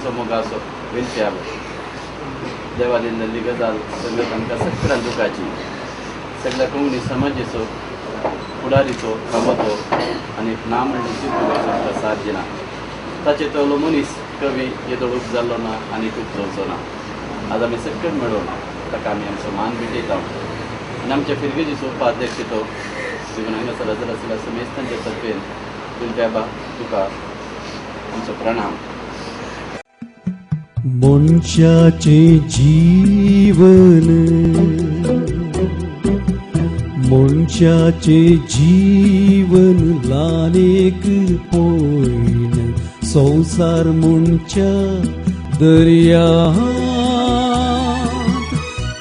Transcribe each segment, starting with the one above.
आमचो मोगाचो वेलफ्याब देवालींदल्ली गजाल सगळ्यात आमकां सगळ्यां दुखाची सगळ्या कोंकणी समाजाचो फुडारीचो कामतो आनी ना म्हणल्याची आमकां साथ दिना ताचे तवलो मनीस कवी येदोळूक जाल्लो ना आनी खूब चलचो ना आज आमी सकयल मेळून ताका आमी आमचो मान भेटयता आनी आमच्या फिरगेजीचो उपाध्यक्ष तो जीवन हांगासर हजर आशिल्ल्या समेस्तांच्या तर्फेन वेलफ्याबा तुका आमचो प्रणाम. मनशाचे जीवन मनशाचे जीवन लानेक पयन संसार मनच्या दर्यांत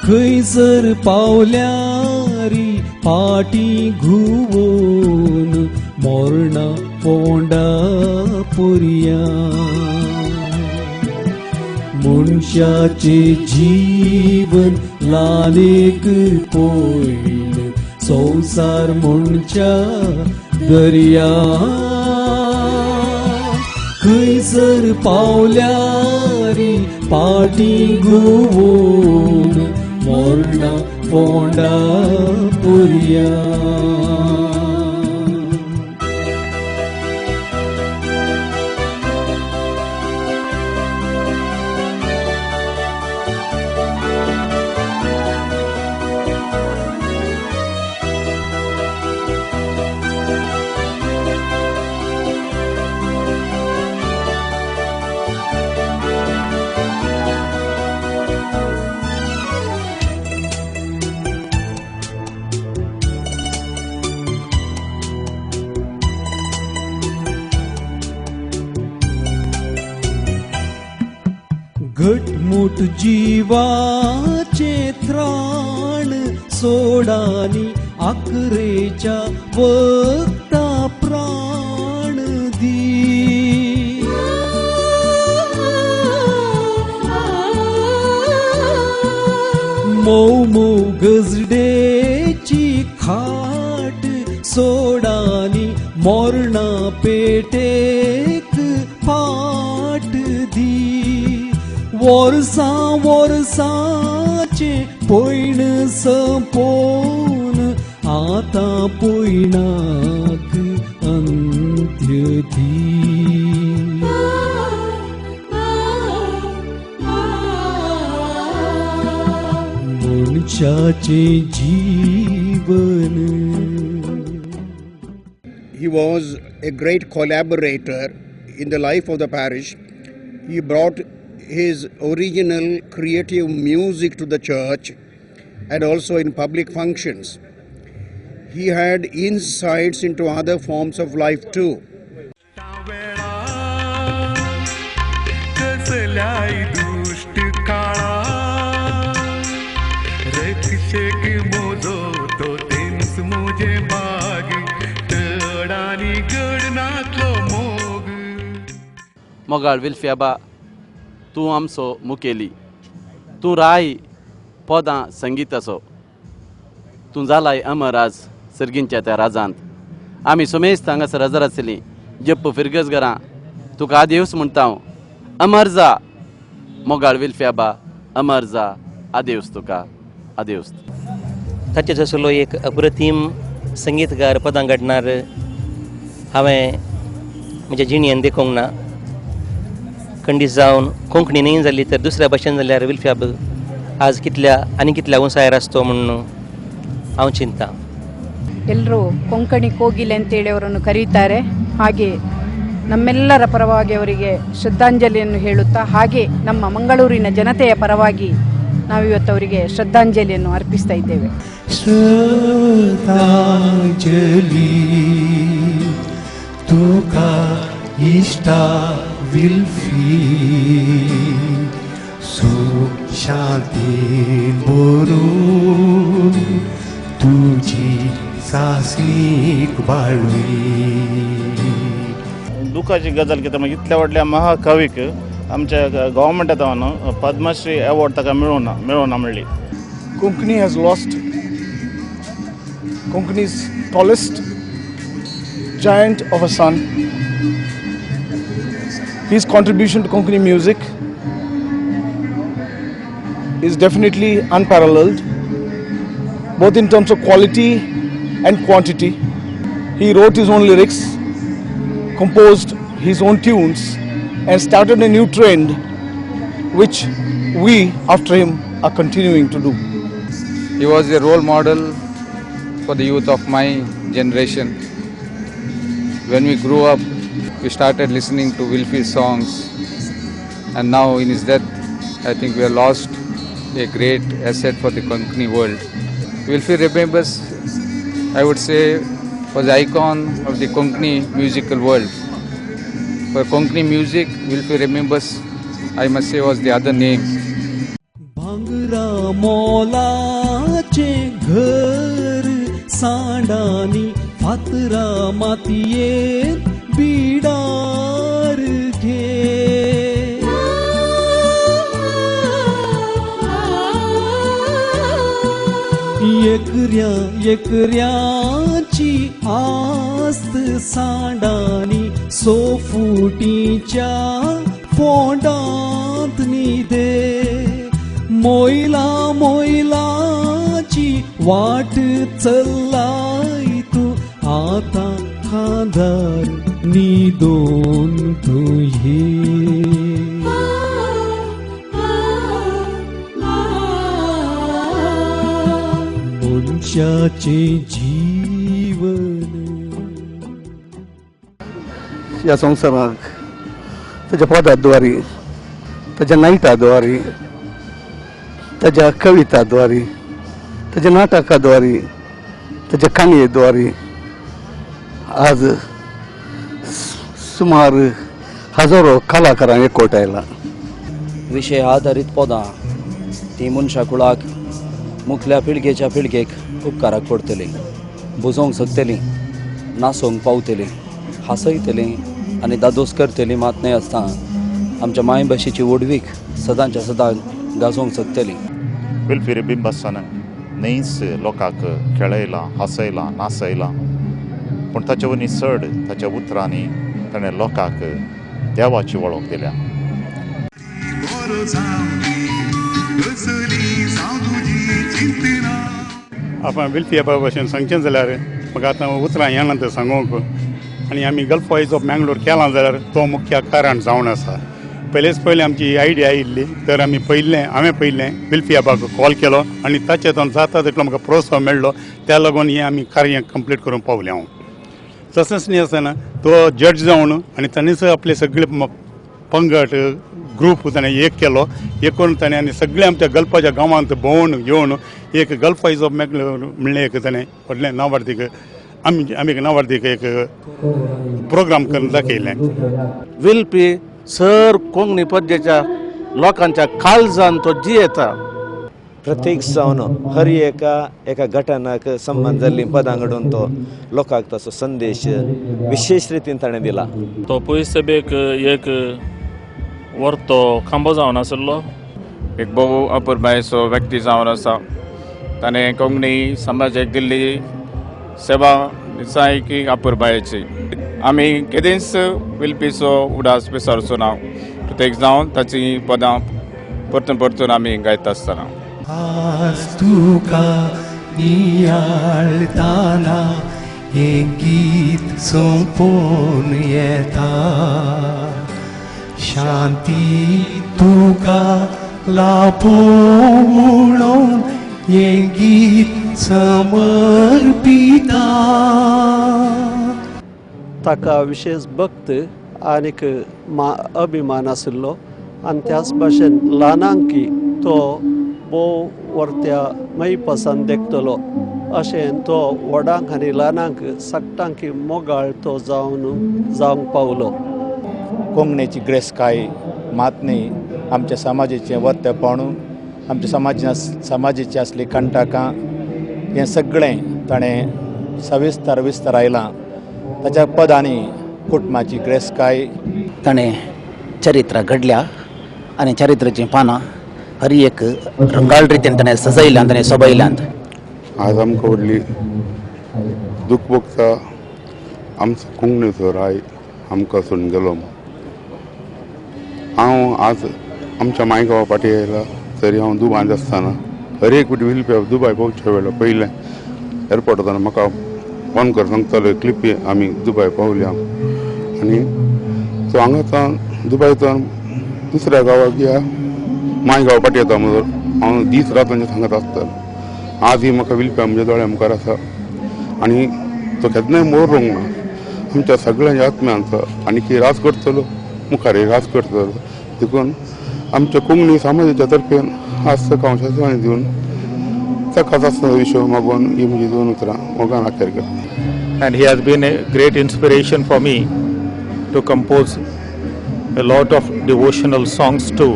खंयसर पावल्यारी फाटी घुंवोन मोरणा पोंडा पर्या मनशाचे जीवन लानेक पयन संसार मनच्या दर्या खंयसर पावल्यारी फाटी घुंवोन मोरणा पोंडा पर्या घटमुट जीवाचे त्राण सोडानी आखरेच्या वक्ता प्राण दी मऊ मऊ गजडेची खाट सोडानी मोरणा पेटेक फाट दी वर्सा वर्साचे पयण संपोवन आता पयणाक अंत्य दी मनशाचे जीवन. He was a great collaborator in the life of the parish. He brought his original creative music to the church and also in public functions. He had insights into other forms of life too. मोगाळ वेलफ्याबा तूं आमचो मुखेली तूं राय पदां संगीताचो तूं जालाय अमर आज सर्गींच्या त्या राजांत आमी समेस्त हांगासर हजर आशिल्लीं जप्प फिरगजगरां तुका आदेवस म्हणटा हांव अमर जा मोगाळ वेलफ्याबा अमर जा आदेवस तुका आदेवस. ताचेच असलो एक अप्रतीम संगीतकार पदां घडणार हांवें म्हज्या जिणेंत देखूंक ना. खंडीत जावन कोंकणी न्ही जाली तर दुसऱ्या भाशेन जाल्यार वेलफ्याब आज कितल्या उंचायेर आसतो म्हणून हांव चिंता. ಎಲ್ಲರೂ ಕೊಂಕಣಿ ಕೋಗಿಲೆ ಅಂತೇಳಿ ಅವರನ್ನು ಕರೀತಾರೆ. ಹಾಗೆ ನಮ್ಮೆಲ್ಲರ ಪರವಾಗಿ ಅವರಿಗೆ ಶ್ರದ್ಧಾಂಜಲಿಯನ್ನು ಹೇಳುತ್ತಾ ಹಾಗೆ ನಮ್ಮ ಮಂಗಳೂರಿನ ಜನತೆಯ ಪರವಾಗಿ ನಾವಿವತ್ತು ಅವರಿಗೆ ಶ್ರದ್ಧಾಂಜಲಿಯನ್ನು ಅರ್ಪಿಸ್ತಾ ಇದ್ದೇವೆ. ಶ್ರದ್ಧಾಂಜಲಿ ತುಕಾ ಇಷ್ಟ विल्फी सुख शांती बरून तुझी सासलीक बाळवी. दुखाची गजाल कित्याक इतल्या व्हडल्या महाकवीक आमच्या गव्हर्मेंटान पद्मश्री अवॉर्ड ताका मेळोना म्हणली. Konkani has lost Konkani's tallest giant of a son. His contribution to Konkani music is definitely unparalleled, both in terms of quality and quantity. He wrote his own lyrics, composed his own tunes, and started a new trend which we, after him, are continuing to do. He was a role model for the youth of my generation. When we grew up, we started listening to Wilfie's songs, and now in his death, I think we have lost a great asset for the Konkani world. Wilfie remembers, I would say, was the icon of the Konkani musical world. For Konkani music, Wilfie remembers, I must say, was the other name. भांगरा मोलाचे घर सांडानी फातरा मातीयेत बिडार घे एकऱ्या एकऱ्याची आस्त सांडानी सोफुटीच्या फोंडांत निदे मोयला मोयलाची वाट चल्लाई तू आता खांदार निदोन तुये मनशाचे जीवन या संवसाराक ताच्या पदाद्वारे ताच्या नायटाद्वारे ताच्या कविताद्वारे ताच्या नाटकाद्वारे ताच्या काणयेद्वारे आज सुमार हजारो कलाकारांक एकवटायला. विशय आधारीत पदां ती मनशा कुळाक मुखल्या पिळगेच्या पिळगेक उपकाराक पडटली, बुजोवंक शकतली, नाचोवंक पावतली, हांसयतली आनी दादोस करतली. मात न्हय आसता आमच्या मायभाशेची ओडवीक सदांच्या सदां गाजोवंक शकतली. विल्फी रेबिंबासान न्हयच लोकांक खेळयलां, हांसयलां, नाचयलां, पूण ताचे वनी चड ताच्या उतरांनी ताणें लोकांक देवाची वळख दिल्या. आपण विल्फी भाशेन सांगचें जाल्यार म्हाका आतां उतरां येनात सांगूंक. आनी आमी गल्फ वॉयस ऑफ मँगलोर केलां जाल्यार तो मुख्य कारण जावन आसा. पयले आमची आयडिया आयिल्ली तर आमी हांवें पयलें विल्फी आबाक कॉल केलो आनी ताचे हातून जाता तितलो म्हाका प्रोत्साह मेळ्ळो. त्या लागून हें आमी कार्य कंप्लीट करून पावले. हांव तसोच न्ही आसतना तो जड्ज जावन आनी ताणेंच आपले सगळे पंगड ग्रूप ताणें एक केलो. एक करून ताणें आनी सगळे आमच्या गल्फाच्या गांवांत भोंवून घेवन एक गल्फ वॉयस ऑफ मँगलोर म्हणलें एक ताणें व्हडलें नांवार्थीक आमी नांवार्थीक एक प्रोग्राम करून दाखयलें. विल्फी सर कोंकणी पद्याच्या लोकांच्या काळजान तो जियेता. प्रत्येक जावन हर एका गटानाक संबंध जाल्ली पदां घडोवन तो लोकांक ताचो संदेश विशेष रितीन ताणें दिला. तो पयस सभेक एक वर्तो खांबो जावन आसलो. एक भोव अपुरबायेचो व्यक्ती जावन आसा. ताणें कोंकणी समाजाक दिल्ली सेवा निसायकी अपुरबायेची. आमी केदेंच विल्फीचो उडास विसरचो ना. प्रत्येक जावन ताची पदां परतून परतून आमी गायता आसतना. आज तुका नियाळताना हे गीत संपोवन येता. शांती तुका लाभो म्हणून हे गीत समर्पिता. ताका विशेष भक्त आनीक अभिमान आशिल्लो आनी त्याच भाशेन ल्हानांकी तो भोव वर्त्या मै पसंद देखतलो. अशें तो व्हडांक आनी ल्हानांक सक्टांकी मोगाळ तो जावंक पावलो. कोंकणीची ग्रेसकाय मातनी आमच्या समाजाचें वर्तेपण, आमच्या समाजाची असली कंटकां हें सगळें ताणें सविस्तर आयलां. ताच्या पदांनी कुटुंबाची ग्रेसकाय ताणें चरित्रां घडल्या आनी चरित्राचीं पानां हर एक रंगाळ रितीन ताणें सजयल्यात आनी सोबयल्यात. आज आमकां व्हडली दूख भोगता आमचो कोंकणीचो राय आमकां सोडून गेलो. हांव आज आमच्या मायगांवा पाटी आयला तरी हांव दुबायंत आसतना हर एक विलपी दुबाय पावच्या वेळा पयलें एअरपोर्टान म्हाका फोन कर सांगतालो क्लिपी आमी दुबाय पावल्या आनी सो हांगा दुबायच्यान दुसऱ्या गांवाक या मायगांव पाटी येता म्हणून हांव दीस रात तांचे सांगत आसतालो. आजय म्हाका विलपी आमच्या दोळ्या मुखार आसा आनी तो केन्नाय मोरूंक ना. आमच्या सगळ्यांच्या आत्म्यांचो आनी रास करतलो मुखारय रास करतलो. देखून आमच्या कोंकणी समाजाच्या तर्फेन आज सकाळ शासनाने दिवन सकाळचा विषय मागून ही म्हजी 2 उतरां मोगान आखेर करता. And he has been a great inspiration for me to compose a lot of devotional songs too.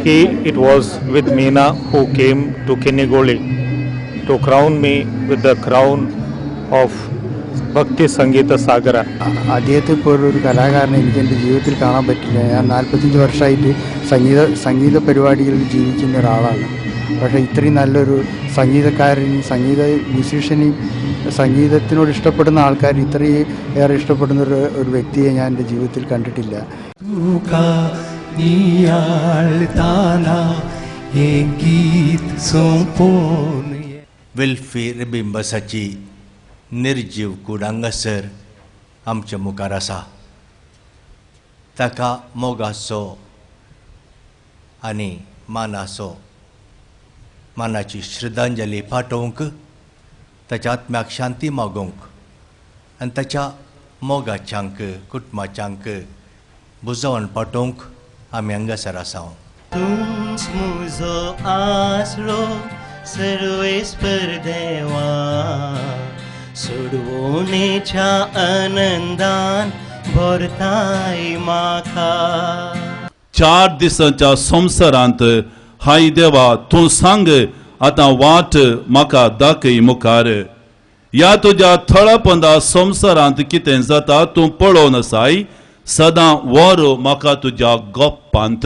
It was with Meena who came to Kinigoli to crown me with the crown of Bhakti Sangeeta Sagara. അദ്ദേഹത്തെ പോലൊരു കലാകാരനെ എനിക്ക് എൻ്റെ ജീവിതത്തിൽ കാണാൻ പറ്റില്ല. ഞാൻ 45 വർഷമായിട്ട് സംഗീത പരിപാടികളിൽ ജീവിക്കുന്ന ഒരാളാണ്. പക്ഷേ ഇത്രയും നല്ലൊരു സംഗീതക്കാരനെയും സംഗീത മ്യൂസീഷ്യനെയും സംഗീതത്തിനോട് ഇഷ്ടപ്പെടുന്ന ആൾക്കാർ ഇത്രയും ഏറെ ഇഷ്ടപ്പെടുന്ന ഒരു വ്യക്തിയെ ഞാൻ എൻ്റെ ജീവിതത്തിൽ കണ്ടിട്ടില്ല. विल्फी रिबिंबसाची निर्जीव कूड हांगासर आमच्या मुखार आसा. ताका मोगाचो आनी मानाची श्रद्धांजली पाठोवंक, ताच्या आत्म्याक शांती मागोवंक आनी ताच्या मोगाच्यांक कुटुंबाच्यांक बुजवण पाठोवंक आमी हांगासर आसा. तूंच म्हजो आसरो सर्वेस्पर देवा, सोडवणेच्या आनंदान भरताय म्हाका. 4 दिसांच्या संवसारांत हाय देवा तूं सांग आतां वाट म्हाका दाखय मुखार. ह्या तुज्या थळापंदा संवसारांत कितें जाता तूं पळोवन आसाय. सदां वर म्हाका तुज्या गोपांत.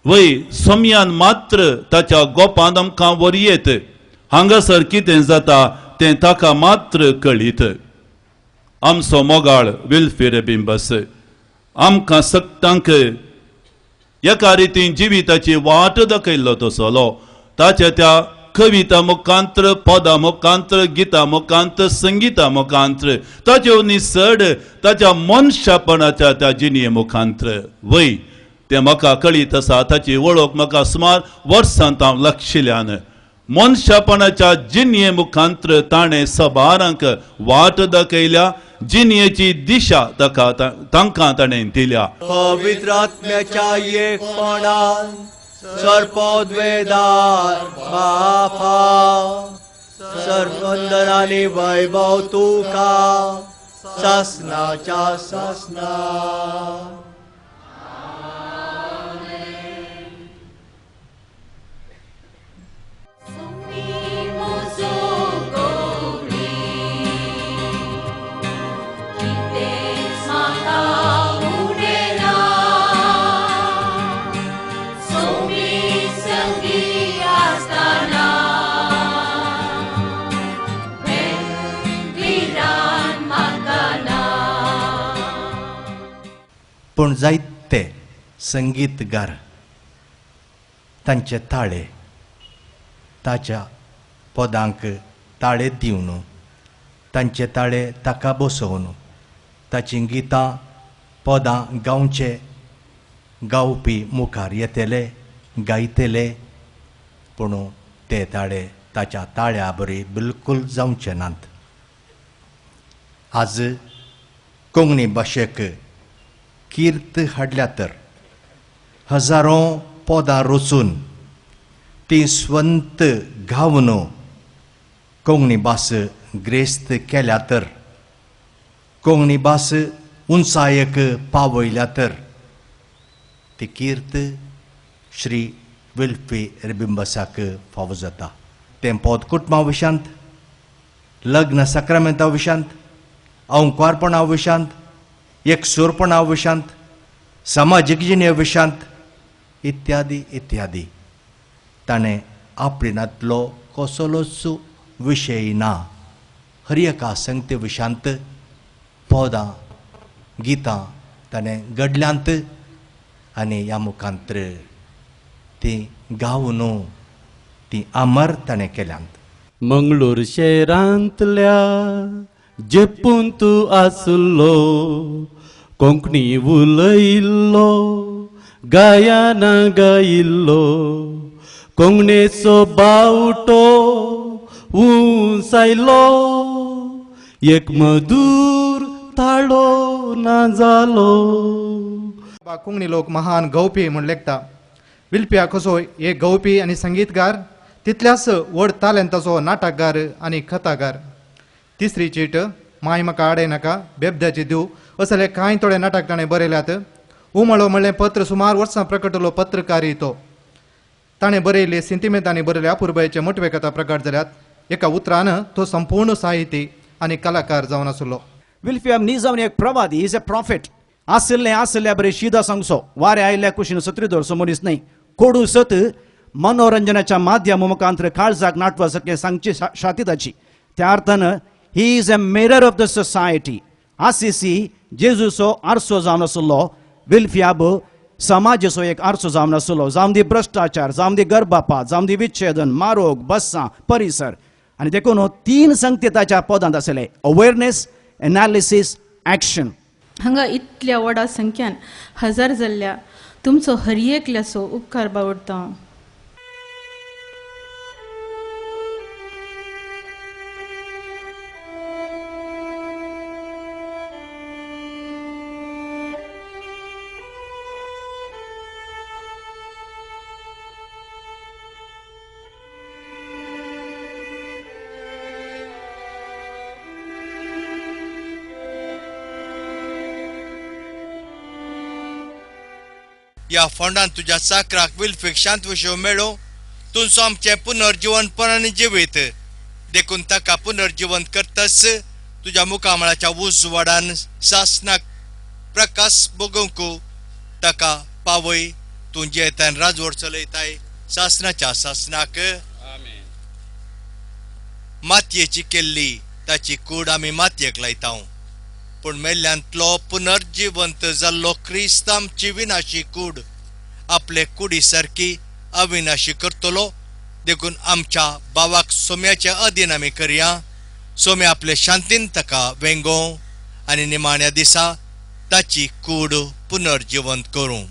वय सोम्यान मात्र ताच्या गोपांत आमकां वरयेत. हांगासर कितें जाता तें ताका मात्र कळीत. आमचो मोगाळ विल्फी रिबिंबस आमकां सगळ्यांक एका रितीन जिविताची वाट दाखयल्लो तसलो. ताच्या त्या कविता मुखांत्र, पदां मुखांत्र, गितां मुखांत्र, संगीता मुखांत्र, ताच्यो निसड ताच्या मनशापणाच्या त्या जिणे मुखांत्र वय तें म्हाका कळीत आसा. ताची वळख म्हाका सुमार वर्सांत हांव लक्षिल्ल्यान मनशापणाच्या जिणे मुखांत्र ताणें सबारांक वाट दाखयल्या. जिणेची दिशा तांकां ताणें दिल्या. पवित्र आत्म्याच्या एकपणान सर्पोद्वेदार बापा, सर्वंदन आनी वैभव तुका सासनाच्या सासना. पूण जायते संगीतगार तांचे ताळे ताच्या पदांक ताळे दिवन तांचे ताळे ताका बसोवन ताची गितां पदां गावचे गावपी मुखार येतले गायतले. पूण ते ताळे ताच्या ताळ्या बरी बिलकुल जावचे नात. आज कोंकणी भाशेक कीर्त हाडल्या तर हजारो पदां रचून ती स्वंत गावन कोंकणी भास ग्रेस्त केल्या तर, कोंकणी भास उंचायेक पावयल्या तर ती कीर्त श्री विल्फी रिबिंबसाक फावो जाता. तें पद कुटुंबा विशांत, लग्न सक्रामेंता विशांत, औंकारपणा विशांत, एकसूरपणा विशांत, सामाजीक जिणे विशांत इत्यादी इत्यादी. ताणें आपणांतलो कसलोच विशय ना हर एका संगते विशांत पदां गितां ताणें घडल्यांत आनी ह्या मुखांत्र ती गावन ती अमर ताणें केल्यांत. मंगळूर शहरांतल्या जेपून तूं आसलो कोंकणी उलयिल्लो गायना गायिल्लो कोंकणीचो बावटो उंचायलो एक मधुर ताळो ना जालो. कोंकणी लोक महान गवपी म्हूण लेखता. विलप्या कसो एक गवपी आनी संगीतकार तितल्याच व्हड तालंताचो नाटककार आनी कथाकार. तिसरी चीट माय म्हाका आडयनाका बेबद्याची दिव असले कांय थोडे नाटक ताणें बरयल्यात. उमळो म्हणलें पत्र सुमार वर्सां प्रकटलो पत्रकारी तो. ताणें बरयले सिंतिमेंतांनी बरयले अपुर्बायेचे मोटवे कथा प्रकट जाल्यात. एका उतरान तो संपूर्ण साहिती आनी कलाकार जावन आसलो. विल्फियम न्ही जावन एक प्रवादी, इज अ प्रॉफिट. आसल्या बरें शिदा सांगसो वारे आयिल्ल्या कुशीन सत्री दवरसो मनीस न्हय. कोडू सत मनोरंजनाच्या माध्यम मुखांतर काळजाक नाटवा सारकें सांगची शाती ताची. त्या अर्थान he is a mirror of the society. आसिसी जेजूचो आरसो जावन आसलो. विल्फियाब समाजाचो एक आरसो जावन आसलो. जावं दी भ्रश्टाचार, जावं दी गर्भपात, जावं दी विच्छेदन, मारोग, बस्सां, परिसर आनी देखून 3 संगती ताच्या पदांत आसले. Awareness, analysis, action. हांगा इतल्या व्हडा संख्यान हजार जाल्ल्या तुमचो हर एकल्याचो उपकार बावडटा. ह्या फोंडान तुज्या चाकराक विल्फीक शांत विशय मेळो तुमचो आमचें पुनर्जीवनपणान जिवीत देखून ताका पुनर्जीवंत करतस तुज्या मुखामळाच्या उजवाडान शासनाक प्रकाश भोगूंक ताका पावय. तूं जेतान राजवट चलयताय शासनाच्या शासनाक. मातयेची केल्ली ताची कूड आमी मातयेक लायता. पूण मेल्ल्यांतलो पुनर्जीवंत जाल्लो क्रिस्त आमची विनाशी कूड आपले कुडी सारकी अविनाशी करतलो. देखून आमच्या भावाक सोम्याचे अधीन आमी करया. सोम्या आपले शांतीन ताका वेंगो आनी निमाण्या दिसा ताची कूड पुनर्जीवंत करूं.